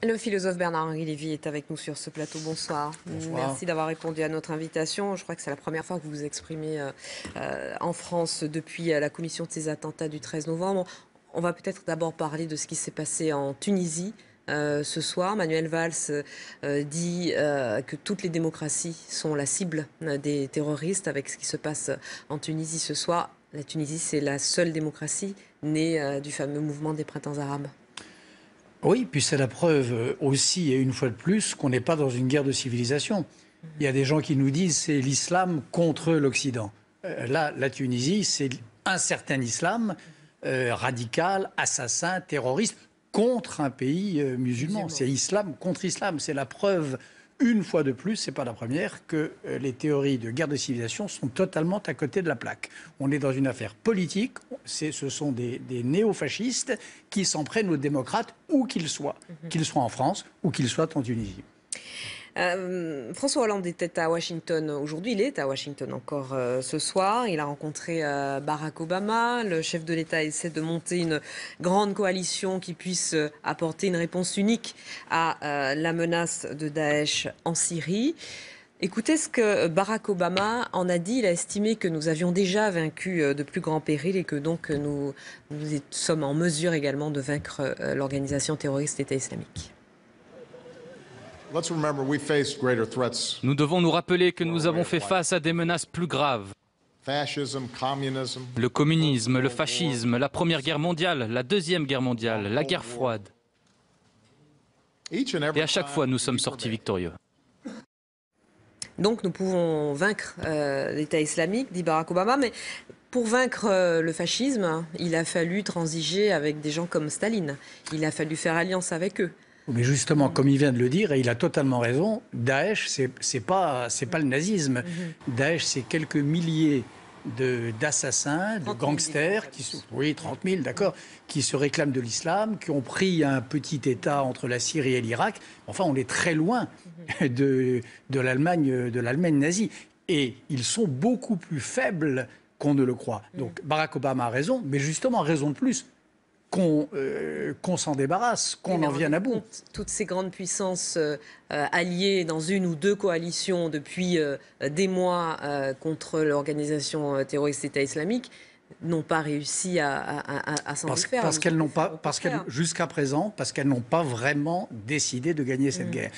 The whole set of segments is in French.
Le philosophe Bernard-Henri Lévy est avec nous sur ce plateau. Bonsoir. Bonsoir. Merci d'avoir répondu à notre invitation. Je crois que c'est la première fois que vous vous exprimez en France depuis la commission de ces attentats du 13 novembre. On va peut-être d'abord parler de ce qui s'est passé en Tunisie. Ce soir, Manuel Valls dit que toutes les démocraties sont la cible des terroristes avec ce qui se passe en Tunisie ce soir. La Tunisie, c'est la seule démocratie née du fameux mouvement des printemps arabes. Oui, puis c'est la preuve aussi, et une fois de plus, qu'on n'est pas dans une guerre de civilisation. Il y a des gens qui nous disent c'est l'islam contre l'Occident. Là, la Tunisie, c'est un certain islam radical, assassin, terroriste, contre un pays musulman. C'est islam contre islam. C'est la preuve, une fois de plus, c'est pas la première, que les théories de guerre de civilisation sont totalement à côté de la plaque. On est dans une affaire politique. Ce sont des néo-fascistes qui s'en prennent aux démocrates, où qu'ils soient en France ou qu'ils soient en Tunisie. François Hollande était à Washington aujourd'hui, il est à Washington encore ce soir. Il a rencontré Barack Obama. Le chef de l'État essaie de monter une grande coalition qui puisse apporter une réponse unique à la menace de Daesh en Syrie. Écoutez ce que Barack Obama en a dit. Il a estimé que nous avions déjà vaincu de plus grands périls et que donc nous sommes en mesure également de vaincre l'organisation terroriste État islamique. Nous devons nous rappeler que nous avons fait face à des menaces plus graves. Le communisme, le fascisme, la Première Guerre mondiale, la Deuxième Guerre mondiale, la guerre froide. Et à chaque fois, nous sommes sortis victorieux. Donc nous pouvons vaincre l'État islamique, dit Barack Obama, mais pour vaincre le fascisme, il a fallu transiger avec des gens comme Staline. Il a fallu faire alliance avec eux. Mais justement, comme il vient de le dire, et il a totalement raison, Daesh, c'est pas le nazisme. Daesh, c'est quelques milliers d'assassins, de gangsters, oui, 30 000, d'accord, qui se réclament de l'islam, qui ont pris un petit État entre la Syrie et l'Irak. Enfin, on est très loin de l'Allemagne nazie. Et ils sont beaucoup plus faibles qu'on ne le croit. Donc Barack Obama a raison, mais justement, raison de plus. Qu'on s'en débarrasse, qu'on en vienne à bout. Toutes ces grandes puissances alliées dans une ou deux coalitions depuis des mois contre l'organisation terroriste État islamique n'ont pas réussi à s'en défaire. Jusqu'à présent, parce qu'elles n'ont pas vraiment décidé de gagner cette guerre.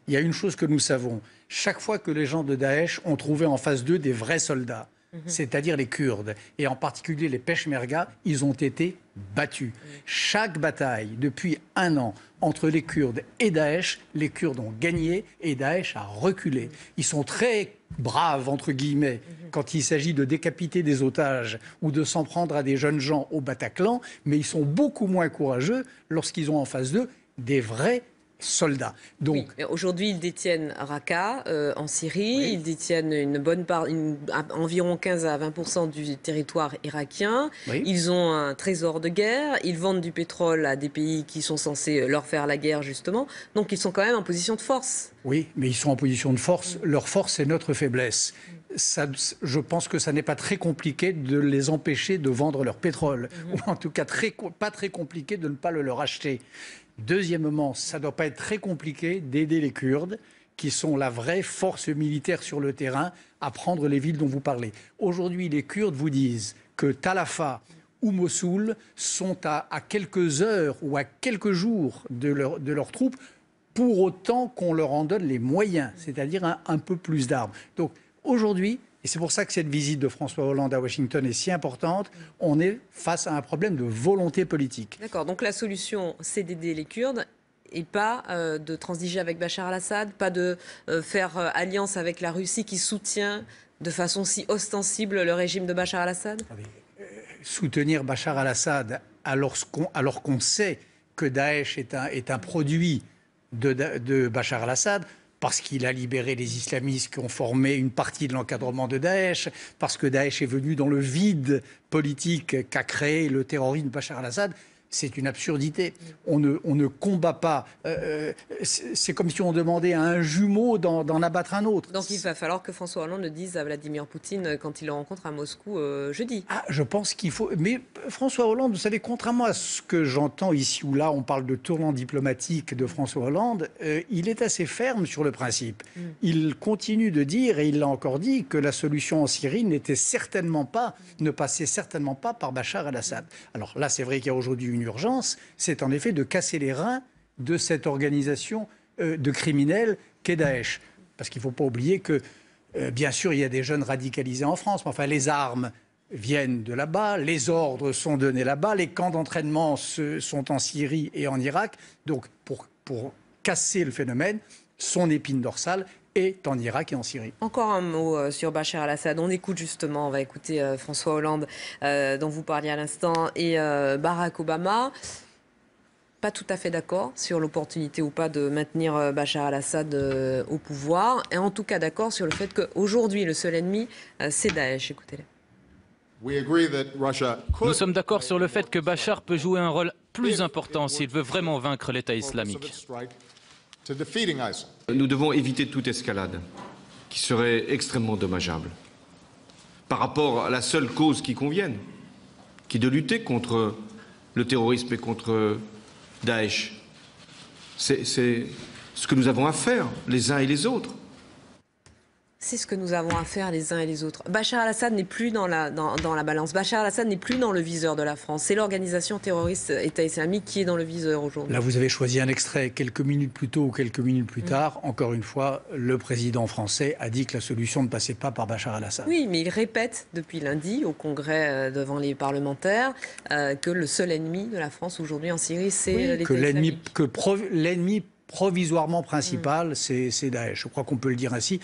Il y a une chose que nous savons. Chaque fois que les gens de Daesh ont trouvé en face d'eux des vrais soldats, c'est-à-dire les Kurdes, et en particulier les Peshmerga, ils ont été battus. Chaque bataille, depuis un an, entre les Kurdes et Daesh, les Kurdes ont gagné et Daesh a reculé. Ils sont très braves, entre guillemets, quand il s'agit de décapiter des otages ou de s'en prendre à des jeunes gens au Bataclan, mais ils sont beaucoup moins courageux lorsqu'ils ont en face d'eux des vrais soldats. Donc, oui, aujourd'hui, ils détiennent Raqqa en Syrie, ils détiennent une bonne part, environ 15 à 20% du territoire irakien. Ils ont un trésor de guerre, ils vendent du pétrole à des pays qui sont censés leur faire la guerre, justement. Donc, ils sont quand même en position de force. Oui, mais ils sont en position de force. Leur force, c'est notre faiblesse. Je pense que ça n'est pas très compliqué de les empêcher de vendre leur pétrole. Ou en tout cas, pas très compliqué de ne pas le leur acheter. Deuxièmement, ça ne doit pas être très compliqué d'aider les Kurdes, qui sont la vraie force militaire sur le terrain, à prendre les villes dont vous parlez. Aujourd'hui, les Kurdes vous disent que Tal Afar ou Mossoul sont à quelques heures ou à quelques jours de leurs troupes, pour autant qu'on leur en donne les moyens, c'est-à-dire un peu plus d'armes. Donc aujourd'hui, et c'est pour ça que cette visite de François Hollande à Washington est si importante, on est face à un problème de volonté politique. D'accord, donc la solution, c'est d'aider les Kurdes et pas de transiger avec Bachar al-Assad, pas de faire alliance avec la Russie qui soutient de façon si ostensible le régime de Bachar al-Assad. Soutenir Bachar al-Assad alors qu'on sait que Daesh est un produit de Bachar al-Assad, parce qu'il a libéré les islamistes qui ont formé une partie de l'encadrement de Daesh, parce que Daesh est venu dans le vide politique qu'a créé le terrorisme Bachar al-Assad. C'est une absurdité. On ne combat pas. C'est comme si on demandait à un jumeau d'en abattre un autre. Donc il va falloir que François Hollande le dise à Vladimir Poutine quand il le rencontre à Moscou jeudi. Ah, je pense qu'il faut... Mais François Hollande, vous savez, contrairement à ce que j'entends ici ou là, on parle de tournant diplomatique de François Hollande, il est assez ferme sur le principe. Il continue de dire, et il l'a encore dit, que la solution en Syrie ne passait certainement pas par Bachar el-Assad. Alors là, c'est vrai qu'il y a aujourd'hui une urgence, c'est en effet de casser les reins de cette organisation de criminels qu'est Daesh. Parce qu'il ne faut pas oublier que, bien sûr, il y a des jeunes radicalisés en France, mais enfin, les armes viennent de là-bas, les ordres sont donnés là-bas, les camps d'entraînement sont en Syrie et en Irak. Donc, pour casser le phénomène, son épine dorsale est en Irak et en Syrie. Encore un mot sur Bachar el-Assad. On écoute justement, on va écouter François Hollande, dont vous parliez à l'instant, et Barack Obama. Pas tout à fait d'accord sur l'opportunité ou pas de maintenir Bachar el-Assad au pouvoir. Et en tout cas d'accord sur le fait qu'aujourd'hui, le seul ennemi, c'est Daesh. Écoutez-les. Nous sommes d'accord sur le fait que Bachar peut jouer un rôle plus important s'il veut vraiment vaincre l'État islamique. Nous devons éviter toute escalade qui serait extrêmement dommageable par rapport à la seule cause qui convienne, qui est de lutter contre le terrorisme et contre Daesh. C'est ce que nous avons à faire, les uns et les autres. C'est ce que nous avons à faire les uns et les autres. Bachar el-Assad n'est plus dans la balance. Bachar el-Assad n'est plus dans le viseur de la France. C'est l'organisation terroriste État islamique qui est dans le viseur aujourd'hui. Là, vous avez choisi un extrait quelques minutes plus tôt ou quelques minutes plus tard. Encore une fois, le président français a dit que la solution ne passait pas par Bachar el-Assad. Oui, mais il répète depuis lundi au Congrès devant les parlementaires que le seul ennemi de la France aujourd'hui en Syrie, c'est l'État islamique. L'ennemi provisoirement principal, c'est Daesh. Je crois qu'on peut le dire ainsi.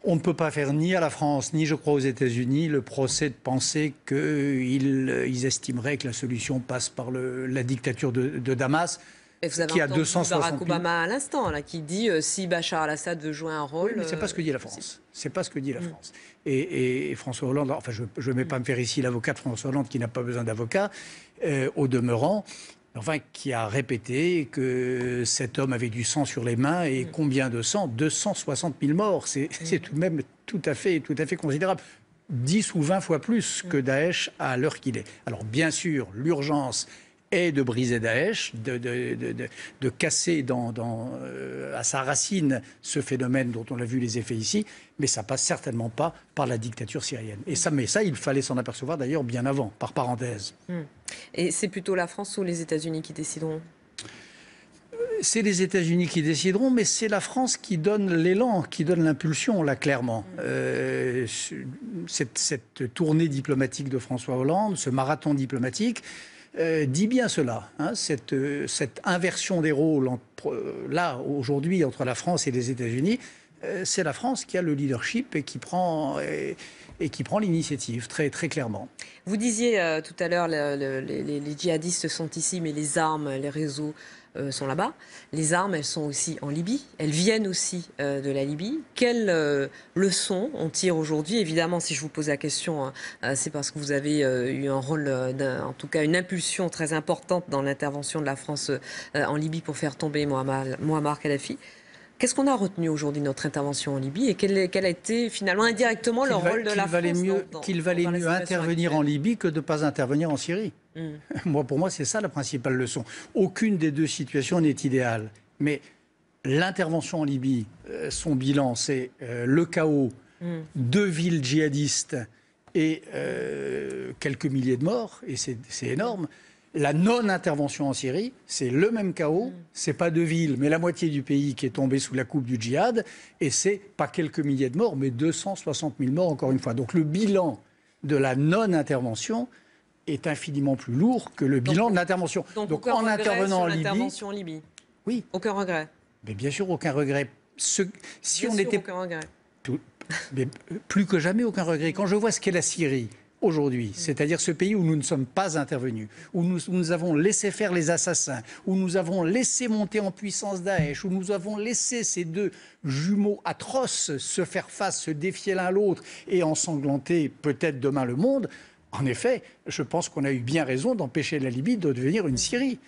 On ne peut pas faire ni à la France, ni je crois aux États-Unis, le procès de penser qu'ils estimeraient que la solution passe par la dictature de Damas. Et vous avez entendu Barack Obama à l'instant, là, qui dit si Bachar el-Assad veut jouer un rôle... Oui, mais ce n'est pas ce que dit la France. C'est pas ce que dit la France. Et François Hollande, enfin je ne vais pas me faire ici l'avocat de François Hollande qui n'a pas besoin d'avocat, au demeurant, enfin qui a répété que cet homme avait du sang sur les mains et combien de sang? 260 000 morts. C'est tout de même tout à fait considérable. 10 ou 20 fois plus que Daesh à l'heure qu'il est. Alors bien sûr, l'urgence est de briser Daesh, de casser à sa racine ce phénomène dont on a vu les effets ici, mais ça passe certainement pas par la dictature syrienne. Mais ça, il fallait s'en apercevoir d'ailleurs bien avant, par parenthèse. Et c'est plutôt la France ou les États-Unis qui décideront? C'est les États-Unis qui décideront, mais c'est la France qui donne l'élan, qui donne l'impulsion, là, clairement. Cette tournée diplomatique de François Hollande, ce marathon diplomatique, dit bien cela, hein, cette inversion des rôles là, aujourd'hui, entre la France et les États-Unis. C'est la France qui a le leadership et qui prend l'initiative, très, très clairement. Vous disiez tout à l'heure, les djihadistes sont ici, mais les armes, les réseaux sont là-bas. Les armes, elles sont aussi en Libye. Elles viennent aussi de la Libye. Quelles leçons on tire aujourd'hui? Évidemment, si je vous pose la question, c'est parce que vous avez eu un rôle, en tout cas une impulsion très importante dans l'intervention de la France en Libye pour faire tomber Mouammar Kadhafi. Qu'est-ce qu'on a retenu aujourd'hui de notre intervention en Libye et quel a été finalement indirectement le rôle de la France? Qu'il valait mieux intervenir en Libye que de ne pas intervenir en Syrie. Pour moi, c'est ça la principale leçon. Aucune des deux situations n'est idéale. Mais l'intervention en Libye, son bilan, c'est le chaos, 2 villes djihadistes et quelques milliers de morts, et c'est énorme. La non-intervention en Syrie, c'est le même chaos. C'est pas 2 villes, mais la moitié du pays qui est tombé sous la coupe du djihad. Et c'est pas quelques milliers de morts, mais 260 000 morts, encore une fois. Donc le bilan de la non-intervention est infiniment plus lourd que le bilan de l'intervention. Donc en intervenant en Libye, oui. Aucun regret. Mais bien sûr, aucun regret. Aucun regret. Mais plus que jamais, aucun regret. Quand je vois ce qu'est la Syrie aujourd'hui, c'est-à-dire ce pays où nous ne sommes pas intervenus, où nous avons laissé faire les assassins, où nous avons laissé monter en puissance Daesh, où nous avons laissé ces 2 jumeaux atroces se faire face, se défier l'un l'autre et ensanglanter peut-être demain le monde, En effet, je pense qu'on a eu bien raison d'empêcher la Libye de devenir une Syrie.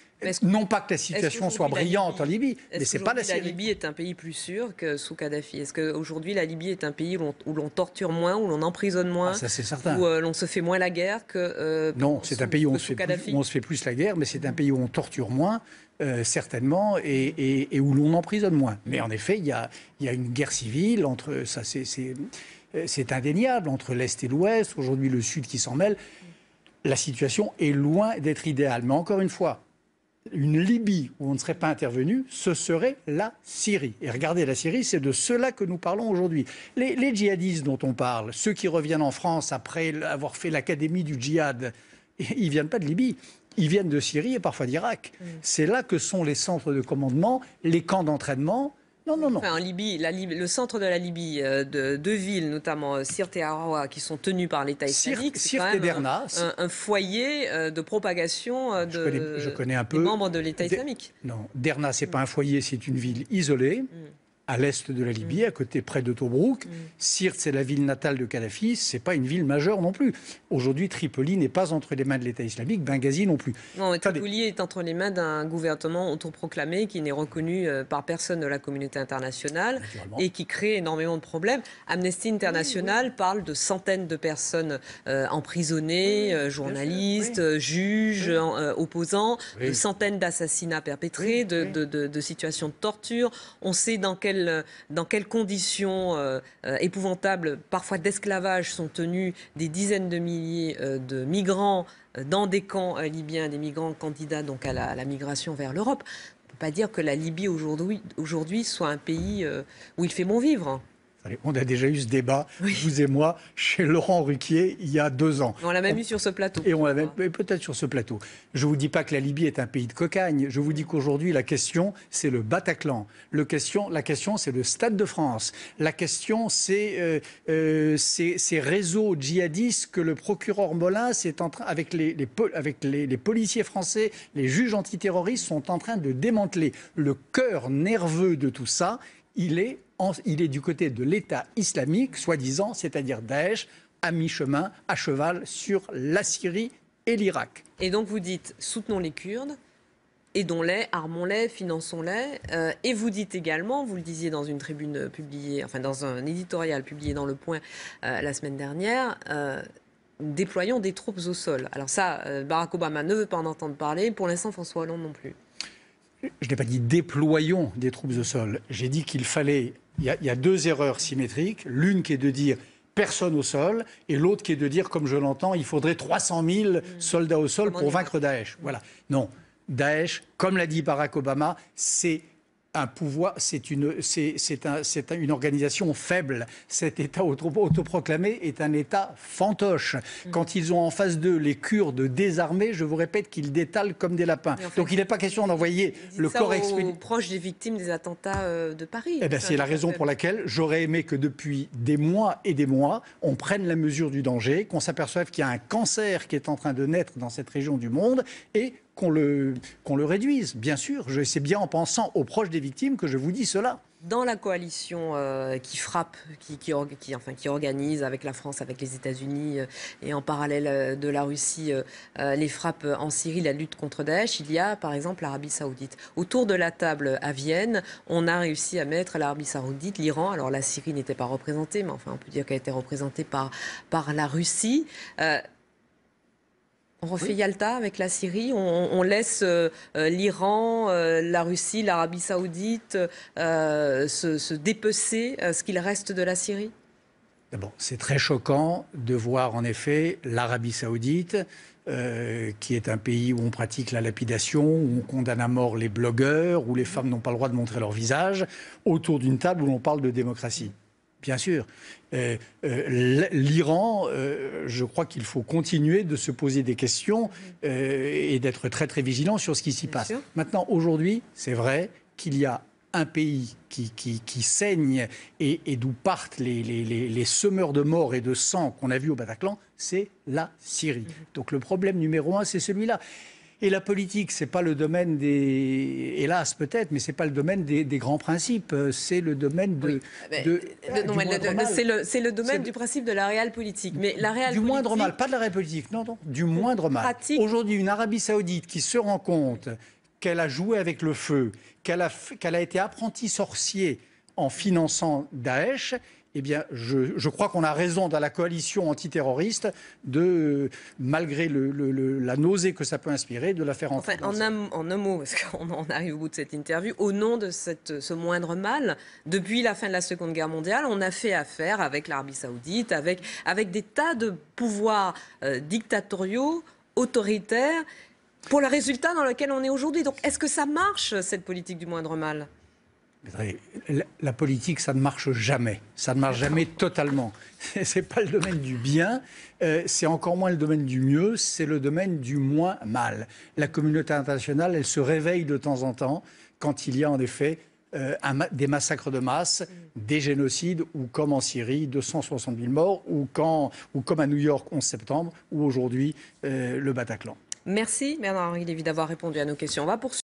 Non pas que la situation soit brillante en Libye, mais c'est pas la Syrie. La Libye est un pays plus sûr que sous Kadhafi. Est-ce qu'aujourd'hui la Libye est un pays où l'on torture moins, où l'on emprisonne moins, ça c'est certain. où l'on se fait moins la guerre que non, c'est un pays où on se fait plus la guerre, mais c'est un pays où on torture moins. Certainement, et où l'on emprisonne moins. Mais en effet, il y a une guerre civile entre, ça c'est indéniable, entre l'Est et l'Ouest, aujourd'hui le Sud qui s'en mêle. La situation est loin d'être idéale. Mais encore une fois, une Libye où on ne serait pas intervenu, ce serait la Syrie. Et regardez, la Syrie, c'est de cela que nous parlons aujourd'hui. Les djihadistes dont on parle, ceux qui reviennent en France après avoir fait l'académie du djihad, ils ne viennent pas de Libye. Ils viennent de Syrie et parfois d'Irak. C'est là que sont les centres de commandement, les camps d'entraînement. Non. Enfin, en Libye, le centre de la Libye, de deux villes, notamment Sirte et Arawa, qui sont tenues par l'État islamique, c'est quand même un foyer de propagation je connais un peu, des membres de l'État islamique. Non, Derna, ce n'est pas un foyer, c'est une ville isolée. À l'est de la Libye, à côté, près de Tobrouk. Sirte, c'est la ville natale de Kadhafi, ce n'est pas une ville majeure non plus. Aujourd'hui, Tripoli n'est pas entre les mains de l'État islamique, Benghazi non plus. Non, Tripoli est entre les mains d'un gouvernement autoproclamé qui n'est reconnu par personne de la communauté internationale et qui crée énormément de problèmes. Amnesty International parle de centaines de personnes emprisonnées, journalistes, juges, opposants, de centaines d'assassinats perpétrés, de situations de torture. On sait dans quelles conditions épouvantables, parfois d'esclavage, sont tenus des dizaines de milliers de migrants dans des camps libyens, des migrants candidats donc à la migration vers l'Europe. On ne peut pas dire que la Libye aujourd'hui soit un pays où il fait bon vivre. On a déjà eu ce débat, vous et moi, chez Laurent Ruquier, il y a 2 ans. On l'a même eu sur ce plateau. Et on l'a même peut-être sur ce plateau. Je ne vous dis pas que la Libye est un pays de cocagne. Je vous dis qu'aujourd'hui, la question, c'est le Bataclan. La question, c'est le Stade de France. La question, c'est ces réseaux djihadistes que le procureur Molins est en train, avec les policiers français, les juges antiterroristes, sont en train de démanteler. Le cœur nerveux de tout ça, il est du côté de l'État islamique, soi-disant, c'est-à-dire Daesh, à mi-chemin, à cheval sur la Syrie et l'Irak. Et donc vous dites, soutenons les Kurdes, aidons-les, armons-les, finançons-les. Et vous dites également, vous le disiez dans une tribune publiée, enfin dans un éditorial publié dans Le Point la semaine dernière, déployons des troupes au sol. Alors ça, Barack Obama ne veut pas en entendre parler, pour l'instant François Hollande non plus. Je n'ai pas dit déployons des troupes au sol. J'ai dit qu'il fallait... Il y a 2 erreurs symétriques. L'une qui est de dire personne au sol et l'autre qui est de dire, comme je l'entends, il faudrait 300 000 soldats au sol pour vaincre Daesh. Voilà. Non. Daesh, comme l'a dit Barack Obama, c'est un pouvoir, c'est une organisation faible. Cet État autoproclamé est un État fantoche. Quand ils ont en face d'eux les Kurdes désarmés, je vous répète qu'ils détalent comme des lapins. En fait, donc il n'est pas question d'envoyer le corps expédié. Proche des victimes des attentats de Paris. Eh bien, c'est la raison pour laquelle j'aurais aimé que depuis des mois et des mois, on prenne la mesure du danger, qu'on s'aperçoive qu'il y a un cancer qui est en train de naître dans cette région du monde et qu'on le réduise. Bien sûr, c'est bien en pensant aux proches des victimes que je vous dis cela. Dans la coalition qui frappe, qui organise avec la France, avec les États-Unis et en parallèle de la Russie, les frappes en Syrie, la lutte contre Daesh, il y a par exemple l'Arabie Saoudite. Autour de la table à Vienne, on a réussi à mettre l'Arabie Saoudite, l'Iran. Alors la Syrie n'était pas représentée, mais enfin on peut dire qu'elle a été représentée par la Russie. On refait Yalta avec la Syrie, on laisse l'Iran, la Russie, l'Arabie Saoudite se dépecer ce qu'il reste de la Syrie. D'abord, c'est très choquant de voir en effet l'Arabie Saoudite, qui est un pays où on pratique la lapidation, où on condamne à mort les blogueurs, où les femmes n'ont pas le droit de montrer leur visage, autour d'une table où l'on parle de démocratie. Bien sûr. L'Iran, je crois qu'il faut continuer de se poser des questions et d'être très très vigilant sur ce qui s'y passe. Maintenant, aujourd'hui, c'est vrai qu'il y a un pays qui saigne et d'où partent les semeurs de mort et de sang qu'on a vus au Bataclan, c'est la Syrie. Donc le problème numéro 1, c'est celui-là. Et la politique, c'est pas le domaine des... Hélas, peut-être, mais c'est pas le domaine des grands principes. C'est le domaine c'est le domaine du principe de la réelle politique. Mais la réelle du moindre mal, pas de la réelle politique, non, du moindre mal. Aujourd'hui, une Arabie Saoudite qui se rend compte qu'elle a joué avec le feu, qu'elle a été apprentie sorcier en finançant Daesh, eh bien, je crois qu'on a raison dans la coalition antiterroriste malgré la nausée que ça peut inspirer, de la faire entrer. En un mot, parce qu'on arrive au bout de cette interview, au nom de ce moindre mal, depuis la fin de la Seconde Guerre mondiale, on a fait affaire avec l'Arabie Saoudite, avec des tas de pouvoirs dictatoriaux, autoritaires, pour le résultat dans lequel on est aujourd'hui. Donc, est-ce que ça marche, cette politique du moindre mal ? La politique, ça ne marche jamais. Ça ne marche jamais totalement. Ce n'est pas le domaine du bien, c'est encore moins le domaine du mieux, c'est le domaine du moins mal. La communauté internationale, elle se réveille de temps en temps quand il y a en effet des massacres de masse, des génocides, ou comme en Syrie, 260 000 morts, ou comme à New York, 11 septembre, ou aujourd'hui, le Bataclan. Merci Bernard-Henri Lévy d'avoir répondu à nos questions. On va poursuivre.